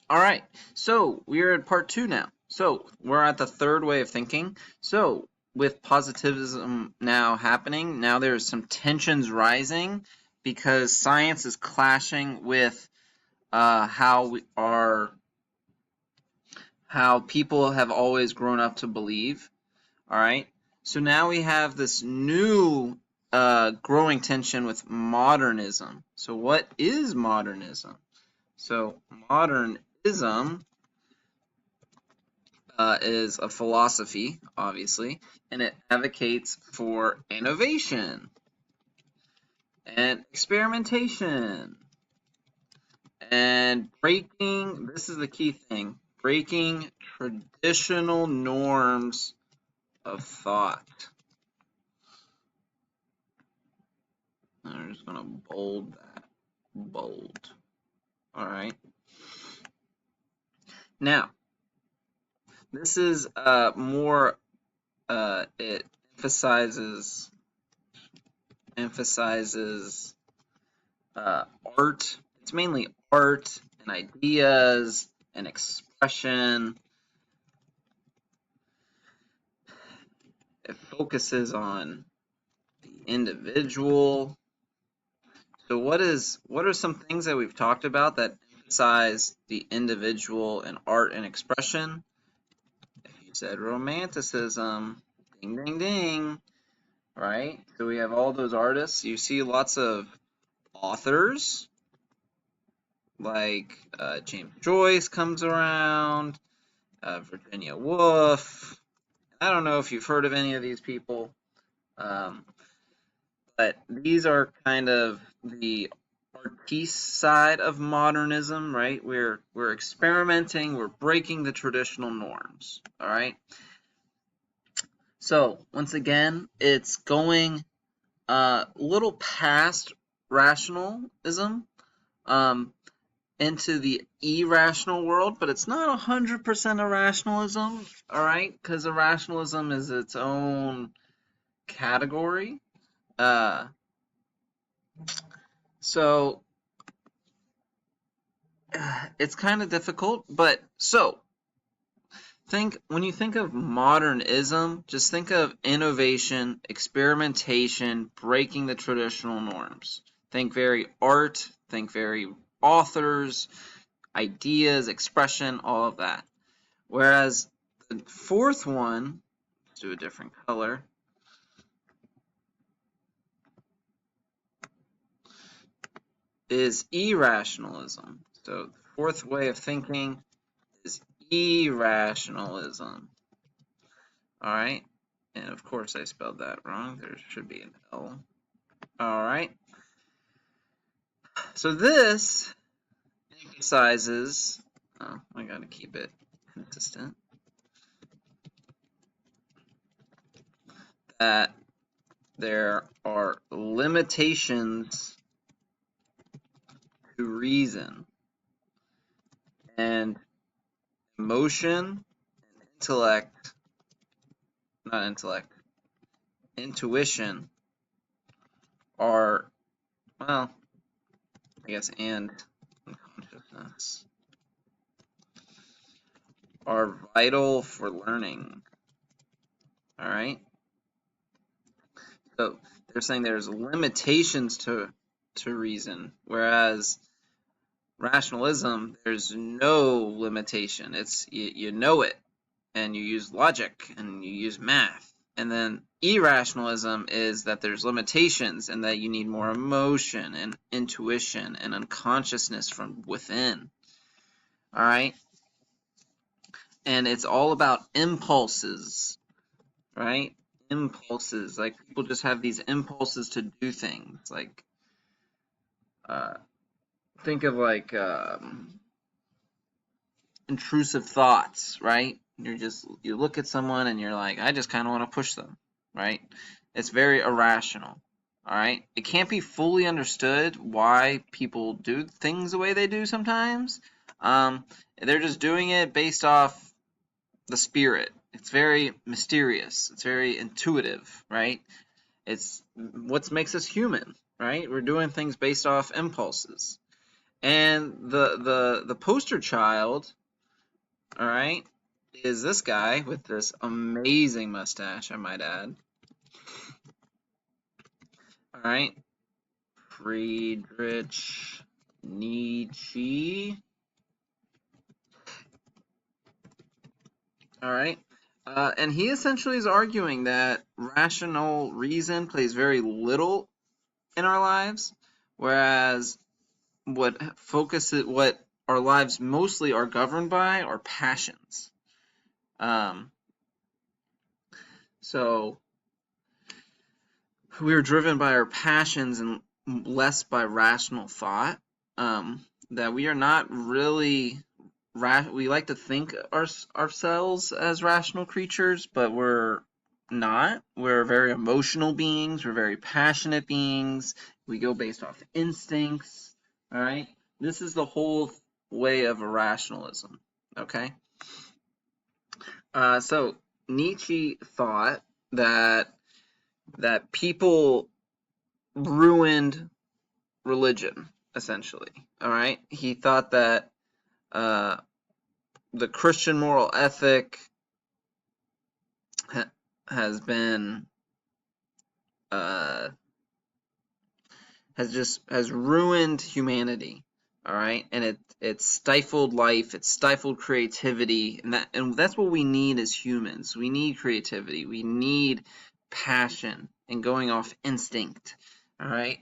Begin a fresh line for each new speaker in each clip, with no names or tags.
All right, so we're at part two now. So we're at the third way of thinking. So with positivism now happening, now there's some tensions rising because science is clashing with how people have always grown up to believe. All right, so now we have this new growing tension with modernism. So what is modernism? So modernism is a philosophy, obviously, and it advocates for innovation and experimentation and breaking, this is the key thing, breaking traditional norms of thought. I'm just going to bold that. Bold. All right. Now, this is more, it emphasizes art. It's mainly art and ideas and expression. It focuses on the individual. So what are some things that we've talked about that emphasize the individual in art and expression? If you said romanticism, ding ding ding, right? So we have all those artists. You see lots of authors like James Joyce comes around, Virginia Woolf. I don't know if you've heard of any of these people, but these are kind of the artiste side of modernism, right? We're experimenting, we're breaking the traditional norms, all right? So once again, it's going a little past rationalism, into the irrational world, but it's not 100% irrationalism, all right? Because irrationalism is its own category. So it's kind of difficult, but so when you think of modernism, just think of innovation, experimentation, breaking the traditional norms. Think very art, think very authors, ideas, expression, all of that. Whereas the fourth one, let's do a different color, is irrationalism. So the fourth way of thinking is irrationalism. All right. And of course I spelled that wrong. There should be an L. All right. So this emphasizes, I got to keep it consistent, that there are limitations to reason, and emotion and intuition are, well, I guess, and unconsciousness are vital for learning. All right. So they're saying there's limitations to reason, whereas rationalism, there's no limitation. It's you know it, and you use logic and you use math. And then irrationalism is that there's limitations and that you need more emotion and intuition and unconsciousness from within. All right? And it's all about impulses, right? Impulses. Like, people just have these impulses to do things. Like, think of like intrusive thoughts, right? You look at someone and you're like, I just kind of want to push them, right? It's very irrational, all right? It can't be fully understood why people do things the way they do sometimes. They're just doing it based off the spirit. It's very mysterious. It's very intuitive, right? It's what makes us human, right? We're doing things based off impulses. And the poster child, all right, is this guy with this amazing mustache, I might add. All right, Friedrich Nietzsche. All right. And he essentially is arguing that rational reason plays very little in our lives, whereas what our lives mostly are governed by are passions. Um, so we are driven by our passions and less by rational thought. That we are not really we like to think ourselves as rational creatures, but we're not. We're very emotional beings. We're very passionate beings. We go based off instincts. All right. This is the whole way of irrationalism. Okay. So Nietzsche thought that people ruined religion essentially. All right. He thought that uh, the Christian moral ethic has been has ruined humanity. All right, and it stifled life, it stifled creativity, and that's what we need as humans. We need creativity, we need passion and going off instinct. All right,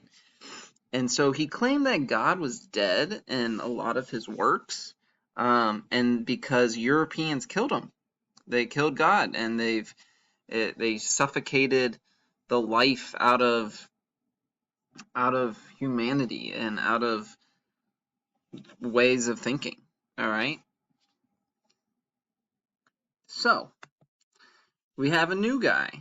and so he claimed that God was dead in a lot of his works, and because Europeans killed him, they killed God, and they suffocated the life out of humanity and out of ways of thinking. All right. So we have a new guy.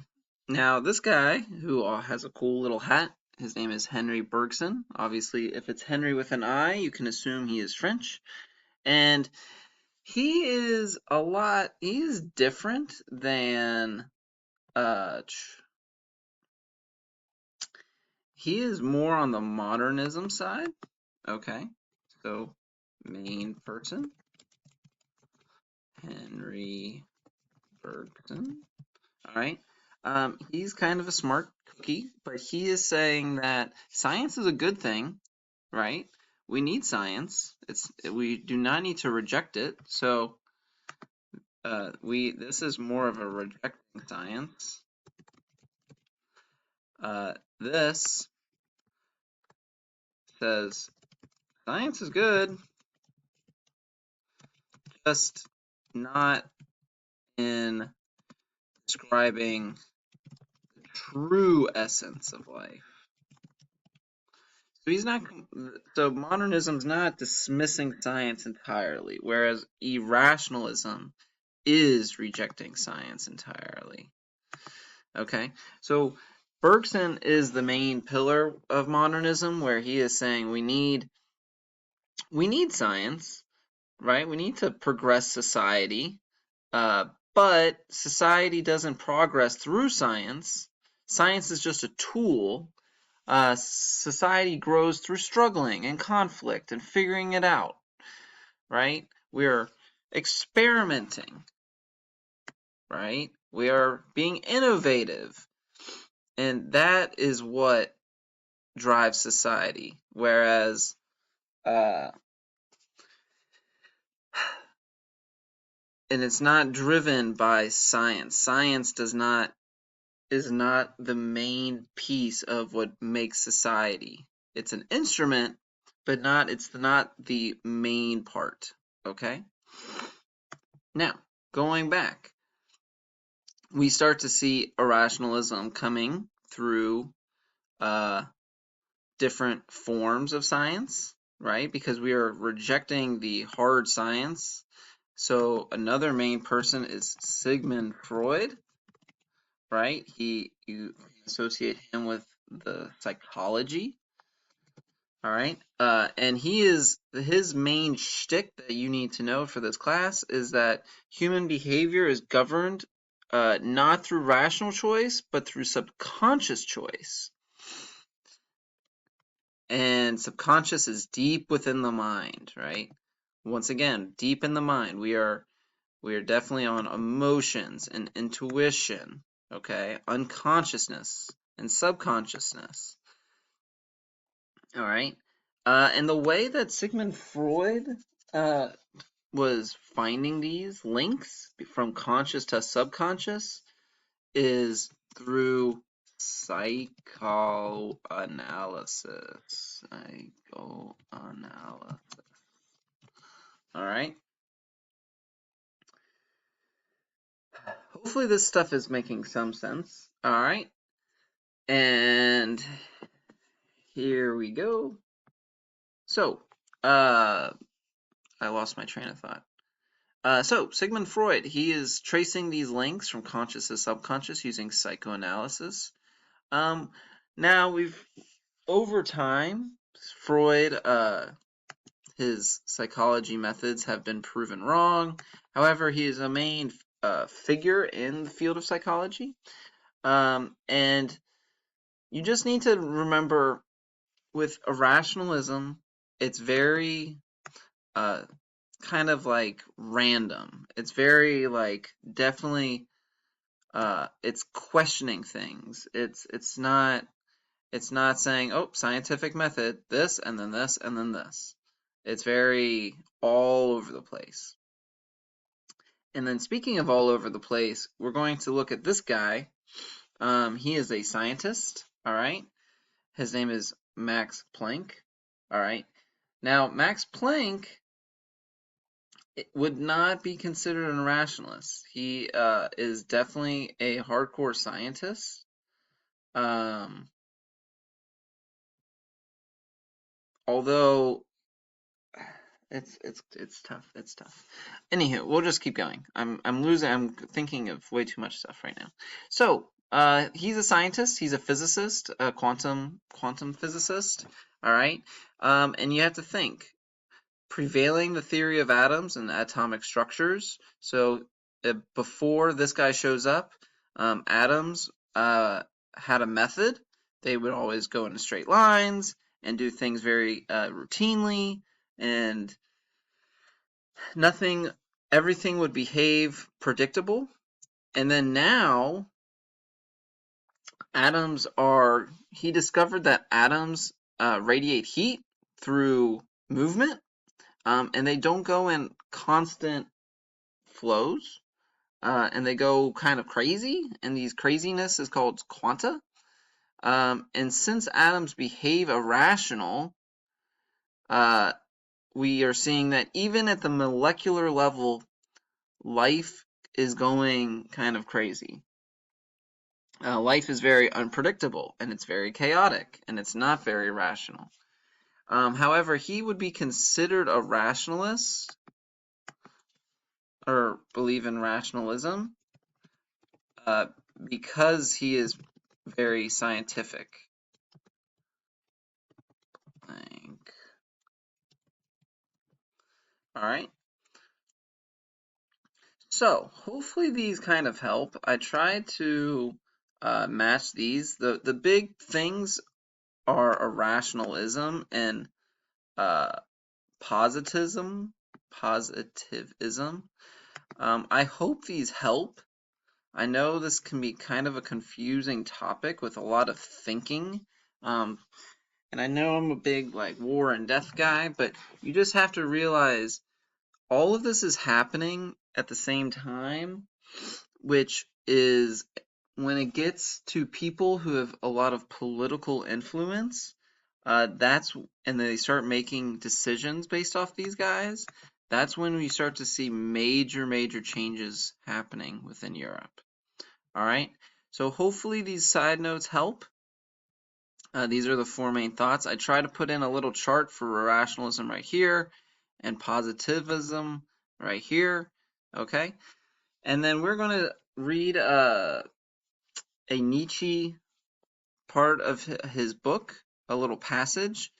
Now, this guy who has a cool little hat, his name is Henry Bergson. Obviously, if it's Henry with an I, you can assume he is French. And he is different than, he is more on the modernism side. Okay. So, main person, Henry Bergson. All right. He's kind of a smart cookie, but he is saying that science is a good thing, right? We need science. We do not need to reject it. So this is more of a rejecting science. This says science is good, just not in describing the true essence of life. So he's not. So modernism's not dismissing science entirely, whereas irrationalism is rejecting science entirely. Okay, so Bergson is the main pillar of modernism, where he is saying we need science, right? We need to progress society, but society doesn't progress through science. Science is just a tool. Society grows through struggling and conflict and figuring it out, right? We're experimenting, right? We are being innovative, and that is what drives society. Whereas, and it's not driven by science. Science is not the main piece of what makes society. It's an instrument, but it's not the main part. Okay? Now, going back, we start to see irrationalism coming through different forms of science, right? Because we are rejecting the hard science. So another main person is Sigmund Freud, right? You associate him with the psychology. All right. And his main shtick that you need to know for this class is that human behavior is governed not through rational choice, but through subconscious choice. And subconscious is deep within the mind, right? Once again, deep in the mind. We are definitely on emotions and intuition, okay? Unconsciousness and subconsciousness. All right. And the way that Sigmund Freud was finding these links from conscious to subconscious is through psychoanalysis. All right. Hopefully this stuff is making some sense. All right. And here we go. So, I lost my train of thought. So, Sigmund Freud, he is tracing these links from conscious to subconscious using psychoanalysis. Now, over time, Freud, his psychology methods have been proven wrong. However, he is a main figure in the field of psychology. And you just need to remember with irrationalism, it's very kind of like random. It's very like definitely it's questioning things. It's not saying, oh, scientific method, this and then this and then this. It's very all over the place. And then speaking of all over the place, we're going to look at this guy. He is a scientist, all right? His name is Max Planck, all right? Now, Max Planck would not be considered an irrationalist. He is definitely a hardcore scientist. Although it's tough. It's tough. Anywho, we'll just keep going. I'm thinking of way too much stuff right now. So he's a scientist. He's a physicist, a quantum physicist. All right. And you have to think prevailing the theory of atoms and atomic structures. So before this guy shows up, atoms had a method. They would always go into straight lines and do things very routinely, and everything would behave predictable. And then now, he discovered that atoms radiate heat through movement, and they don't go in constant flows, and they go kind of crazy, and these craziness is called quanta. And since atoms behave irrational, we are seeing that even at the molecular level, life is going kind of crazy. Life is very unpredictable, and it's very chaotic, and it's not very rational. However, he would be considered a rationalist, or believe in rationalism, because he is very scientific. All right. So hopefully these kind of help. I tried to match these. The big things are irrationalism and positivism. I hope these help. I know this can be kind of a confusing topic with a lot of thinking. And I know I'm a big like war and death guy, but you just have to realize all of this is happening at the same time, which is when it gets to people who have a lot of political influence, and they start making decisions based off these guys, that's when we start to see major changes happening within Europe. All right, so hopefully these side notes help. These are the four main thoughts. I try to put in a little chart for irrationalism right here and positivism right here. Okay, and then we're going to read a Nietzsche part of his book, a little passage,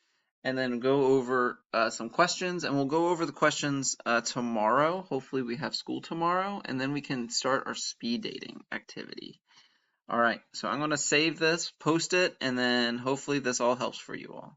and then go over some questions. And we'll go over the questions tomorrow. Hopefully we have school tomorrow, and then we can start our speed dating activity. All right, so I'm going to save this, post it, and then hopefully this all helps for you all.